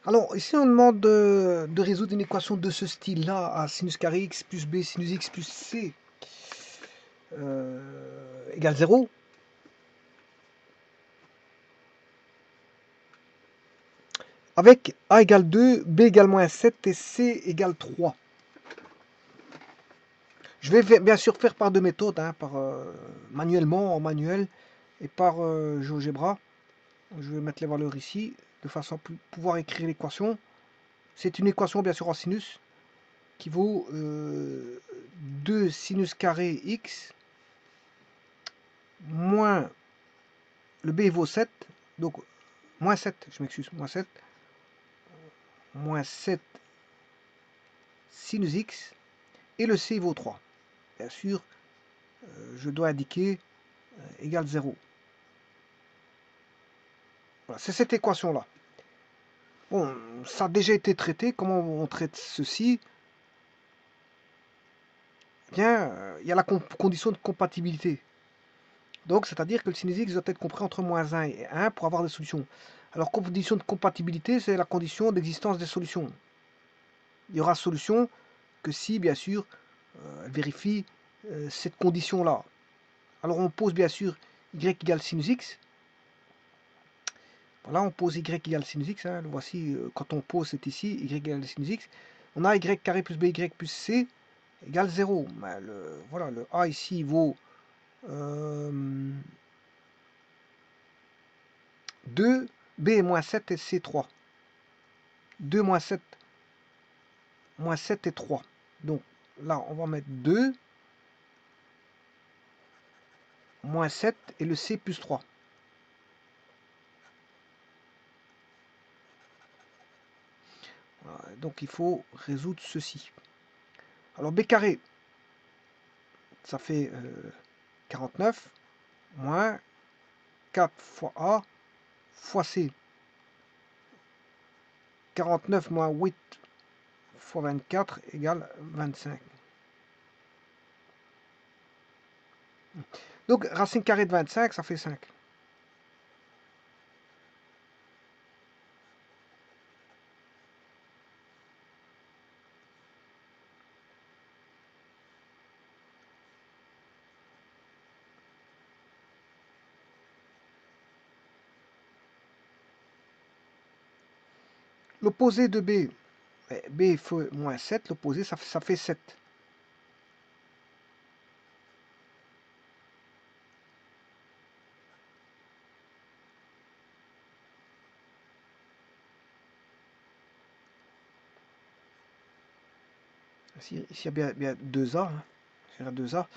Alors, ici, on demande de résoudre une équation de ce style-là, à sinus carré x plus b sinus x plus c égale 0. Avec a égale 2, b égale moins 7 et c égale 3. Je vais bien sûr faire par deux méthodes, hein, par manuellement, en manuel, et par GeoGebra. Je vais mettre les valeurs ici, de façon à pouvoir écrire l'équation. C'est une équation, bien sûr, en sinus, qui vaut 2 sinus carré x moins le b vaut 7, donc moins 7, je m'excuse, moins 7 sinus x, et le c vaut 3. Bien sûr, je dois indiquer égale 0. Voilà, c'est cette équation-là. Bon, ça a déjà été traité. Comment on traite ceci? Bien, il y a la condition de compatibilité. Donc, c'est-à-dire que le sinus x doit être compris entre moins 1 et 1 pour avoir des solutions. Alors, condition de compatibilité, c'est la condition d'existence des solutions. Il y aura solution que si, bien sûr, elle vérifie cette condition-là. Alors, on pose, bien sûr, y égale sinus x. Voilà, on pose y égale sinus x. Hein. Voici, quand on pose, c'est ici, y égale sinus x. On a y carré plus by plus c égale 0. Ben, voilà, le a ici vaut 2, b est moins 7 et c 3. 2 moins 7 et 3. Donc là, on va mettre 2, moins 7 et le c plus 3. Voilà, donc il faut résoudre ceci. Alors b carré, ça fait 49, moins 4 fois a fois c. 49 moins 8 fois 24 égale 25. Donc racine carrée de 25, ça fait 5. L'opposé de b, b fait moins 7, l'opposé ça fait 7. Ici, il y a bien 2A. Hein. Il y a 2A.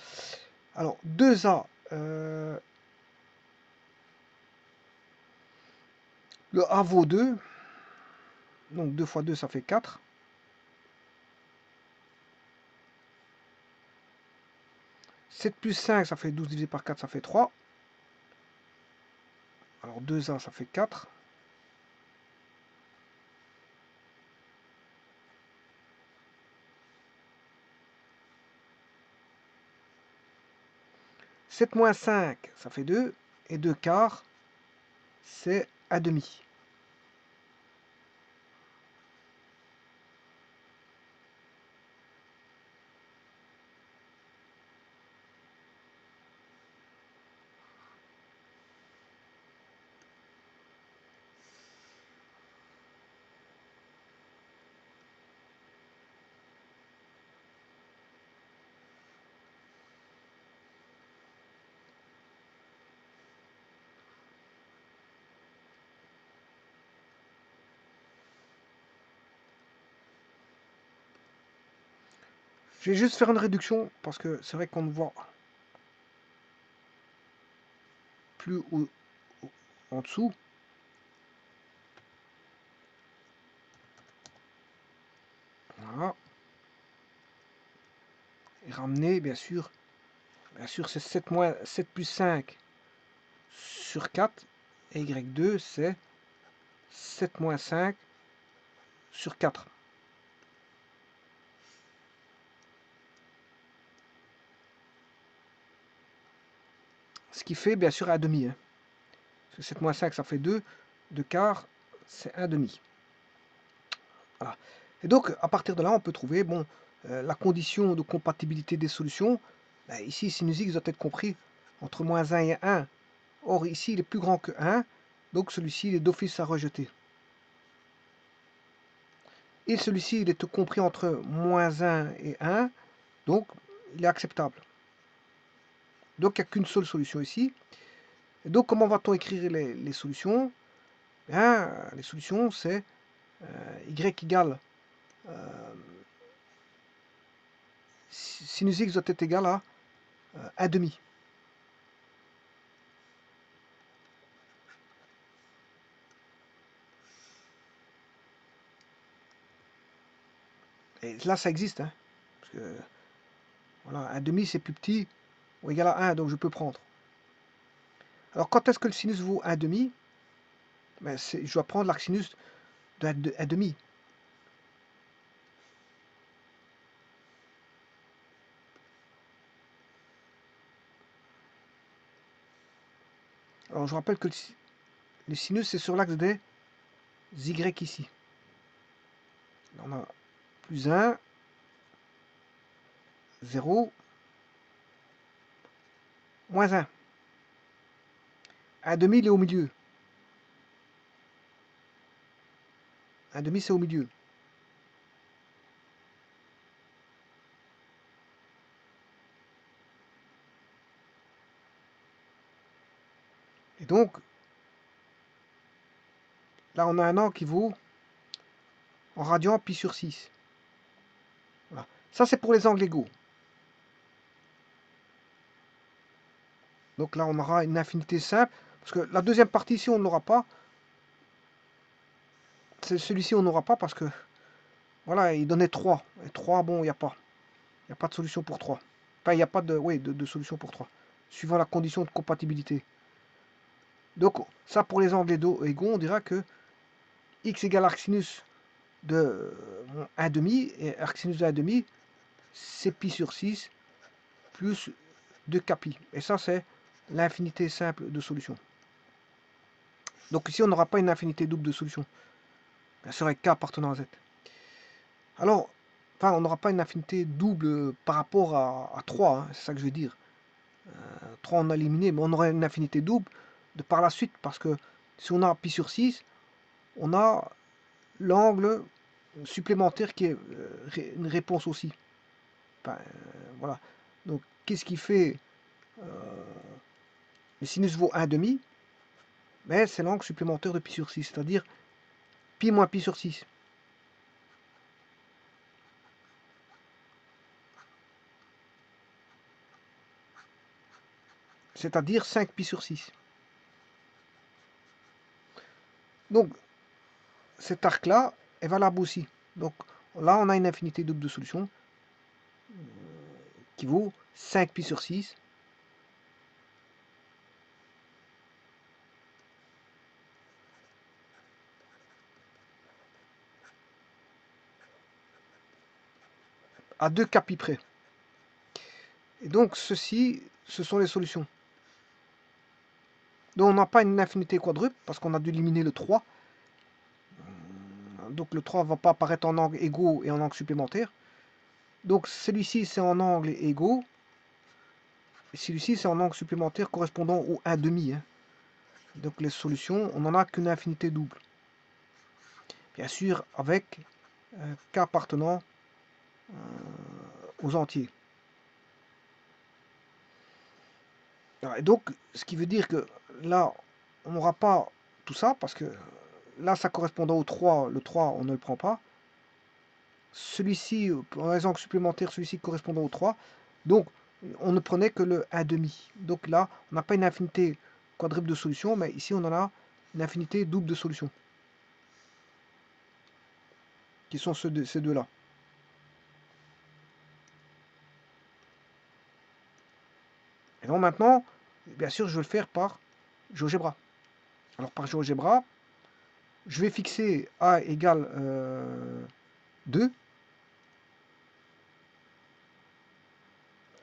Alors, 2A, le A vaut 2. Donc 2 fois 2, ça fait 4. « 7 plus 5, ça fait 12 divisé par 4, ça fait 3. Alors 2A, ça fait 4. « 7 moins 5, ça fait 2. Et 2 quarts, c'est 1 demi. Je vais juste faire une réduction, parce que c'est vrai qu'on ne voit plus en dessous. Voilà. Et ramener, bien sûr, c'est 7 plus 5 sur 4. Et y2, c'est 7 moins 5 sur 4. Ce qui fait, bien sûr, 1 demi. Hein. 7 moins 5, ça fait 2. 2 quarts, c'est 1 demi. Voilà. Et donc, à partir de là, on peut trouver bon, la condition de compatibilité des solutions. Ben, ici, sinus x doit être compris entre moins 1 et 1. Or, ici, il est plus grand que 1. Donc, celui-ci, il est d'office à rejeter. Et celui-ci, il est compris entre moins 1 et 1. Donc, il est acceptable. Donc, il n'y a qu'une seule solution ici. Et donc, comment va-t-on écrire les solutions? Bien, les solutions, c'est y égale sinus x doit être égal à 1 demi. Et là, ça existe. Hein, parce que, voilà, 1 demi, c'est plus petit ou égal à 1, donc je peux prendre. Alors, quand est-ce que le sinus vaut 1 demi? Ben, je dois prendre l'arcsinus de 1 demi. Alors, je rappelle que le sinus, c'est sur l'axe des y ici. On a plus 1, 0, moins 1. 1 demi, il est au milieu. 1 demi, c'est au milieu. Et donc, là, on a un angle qui vaut en radian pi sur 6. Voilà. Ça, c'est pour les angles égaux. Donc là, on aura une infinité simple. Parce que la deuxième partie, ici, on ne l'aura pas. Celui-ci, on n'aura pas parce que, voilà, il donnait 3. Et 3, bon, il n'y a pas. Il n'y a pas de solution pour 3. Enfin, il n'y a pas de, oui, de solution pour 3. Suivant la condition de compatibilité. Donc, ça, pour les angles égaux, on dira que x égale arcsinus de 1 demi. Et arcsinus de 1 demi, c'est pi sur 6 plus 2k pi. Et ça, c'est l'infinité simple de solution. Donc ici, on n'aura pas une infinité double de solution. Bien sûr, avec k appartenant à z. Alors, enfin, on n'aura pas une infinité double par rapport à 3, hein, c'est ça que je veux dire. 3, on a éliminé, mais on aurait une infinité double de par la suite, parce que si on a pi sur 6, on a l'angle supplémentaire qui est une réponse aussi. Enfin, voilà. Donc, qu'est-ce qui fait le sinus vaut 1 demi, mais c'est l'angle supplémentaire de pi sur 6, c'est-à-dire pi moins pi sur 6. C'est-à-dire 5 pi sur 6. Donc, cet arc-là est valable aussi. Donc, là, on a une infinité double de solutions qui vaut 5 pi sur 6. À 2 k pi près. Et donc, ceci, ce sont les solutions. Donc, on n'a pas une infinité quadruple parce qu'on a dû éliminer le 3. Donc, le 3 ne va pas apparaître en angle égaux et en angle supplémentaire. Donc, celui-ci, c'est en angle égaux. Et celui-ci, c'est en angle supplémentaire correspondant au 1 demi. Hein. Donc, les solutions, on n'en a qu'une infinité double. Bien sûr, avec k appartenant aux entiers. Et donc, ce qui veut dire que là, on n'aura pas tout ça, parce que là, ça correspondant au 3, le 3, on ne le prend pas. Celui-ci, pour un exemple supplémentaire, celui-ci correspondant au 3. Donc, on ne prenait que le 1 demi. Donc là, on n'a pas une infinité quadruple de solutions, mais ici, on en a une infinité double de solutions. Qui sont ces deux-là. Et donc maintenant, bien sûr, je vais le faire par GeoGebra. Alors par GeoGebra, je vais fixer A égale 2.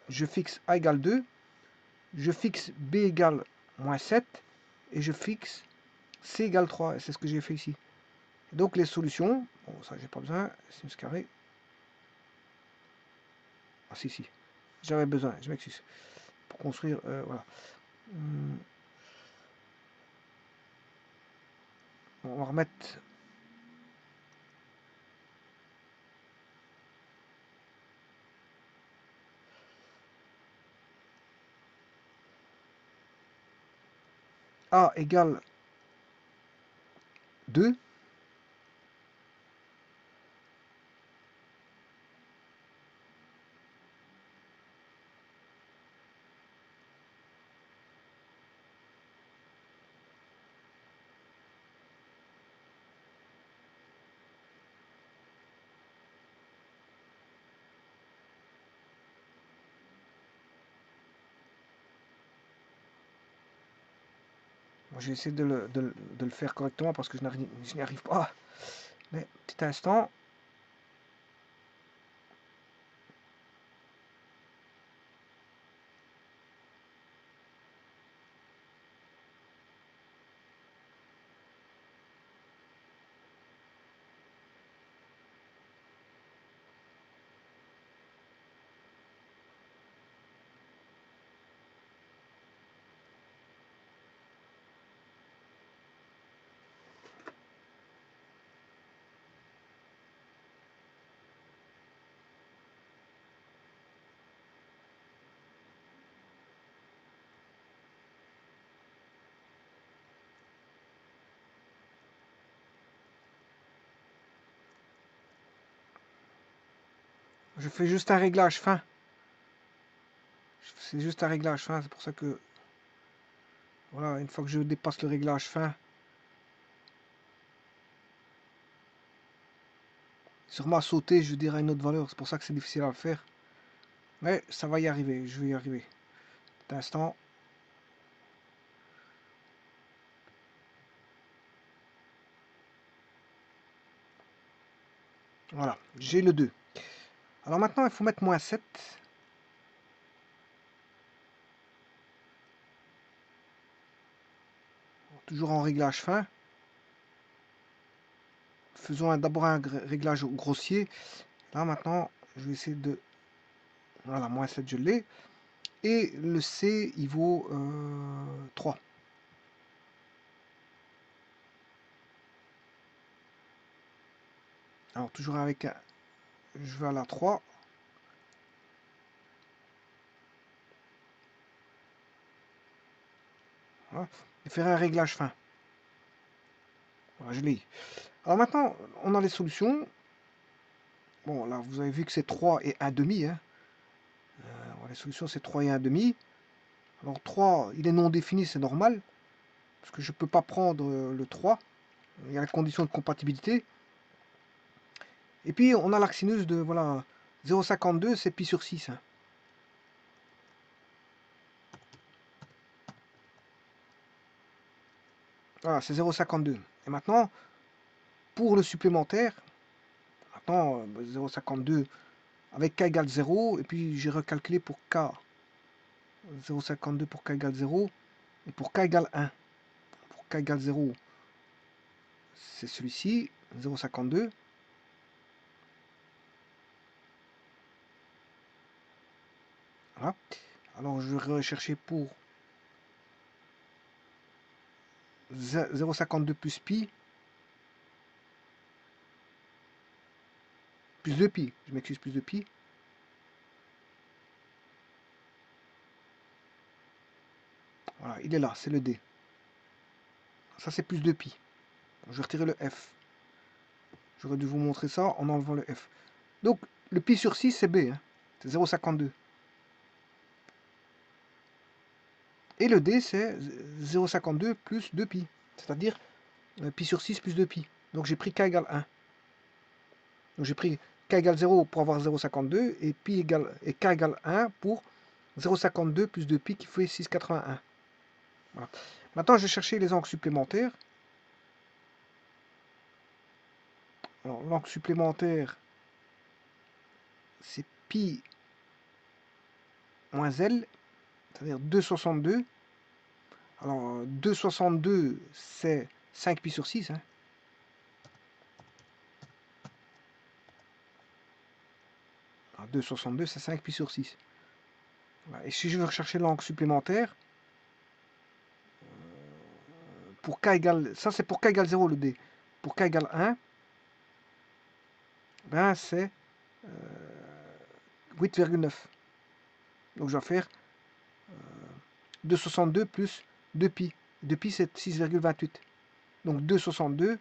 Je fixe A égale 2. Je fixe B égale moins 7. Et je fixe C égale 3. Et c'est ce que j'ai fait ici. Donc les solutions, bon ça j'ai pas besoin, sinus carré. Ah si, j'avais besoin, je m'excuse. Pour construire, voilà. On va remettre... A égale 2. Je vais essayer de le faire correctement parce que je n'y arrive pas. Mais petit instant. Je fais juste un réglage fin. C'est juste un réglage fin, c'est pour ça que... Voilà, une fois que je dépasse le réglage fin, sûrement à sauter, je dirais une autre valeur. C'est pour ça que c'est difficile à le faire. Mais ça va y arriver, je vais y arriver. Petit instant. Voilà, j'ai le 2. Alors maintenant, il faut mettre moins 7. Toujours en réglage fin. Faisons d'abord un réglage grossier. Là maintenant, je vais essayer de... Voilà, moins 7, je l'ai. Et le C, il vaut 3. Alors toujours avec un... Je vais à la 3. Voilà. Et faire un réglage fin. Voilà, je l'ai. Alors maintenant, on a les solutions. Bon, là, vous avez vu que c'est 3 et 1 demi. Hein. Les solutions, c'est 3 et 1 demi. Alors 3, il est non défini, c'est normal. Parce que je ne peux pas prendre le 3. Il y a la condition de compatibilité. Et puis, on a l'arcsinus de, voilà, 0,52, c'est pi sur 6. Hein. Voilà, c'est 0,52. Et maintenant, pour le supplémentaire, maintenant, 0,52 avec k égale 0, et puis j'ai recalculé pour k. 0,52 pour k égale 0, et pour k égale 1. Pour k égale 0, c'est celui-ci, 0,52. Voilà. Alors je vais rechercher pour 0,52 plus pi, plus 2 pi, je m'excuse, plus de pi. Voilà, il est là, c'est le D. Ça c'est plus de pi. Je vais retirer le F. J'aurais dû vous montrer ça en enlevant le F. Donc le pi sur 6 c'est B, hein. C'est 0,52. Et le D c'est 0,52 plus 2 pi. C'est-à-dire pi sur 6 plus 2 pi. Donc j'ai pris k égale 1. Donc j'ai pris k égale 0 pour avoir 0,52 et et k égale 1 pour 0,52 plus 2 pi qui fait 6,81. Voilà. Maintenant, je vais chercher les angles supplémentaires. Alors, l'angle supplémentaire, c'est pi moins L, c'est-à-dire 2,62. Alors, 2,62, c'est 5 pi sur 6. Hein. 2,62, c'est 5 pi sur 6. Voilà. Et si je veux rechercher l'angle supplémentaire, pour k égale, ça c'est pour k égale 0 le d. Pour k égale 1, ben c'est 8,9. Donc je vais faire 2,62 plus 2 pi. 2 pi c'est 6,28. Donc 2,62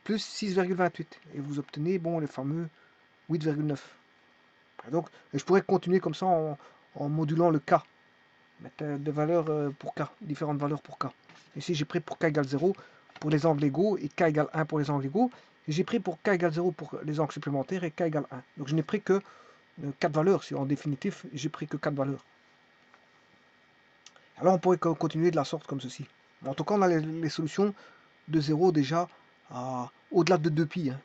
plus 6,28. Et vous obtenez bon, les fameux 8,9. Donc je pourrais continuer comme ça en modulant le k. Mettre des valeurs pour k, différentes valeurs pour k. Ici j'ai pris pour k égale 0 pour les angles égaux et k égale 1 pour les angles égaux. Et j'ai pris pour k égale 0 pour les angles supplémentaires et k égale 1. Donc je n'ai pris que 4 valeurs. Si en définitif j'ai pris que 4 valeurs. Alors on pourrait continuer de la sorte comme ceci. En tout cas on a les solutions de 0 déjà au-delà de 2 pi. Hein.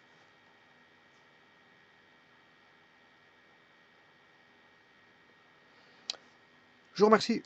Je vous remercie.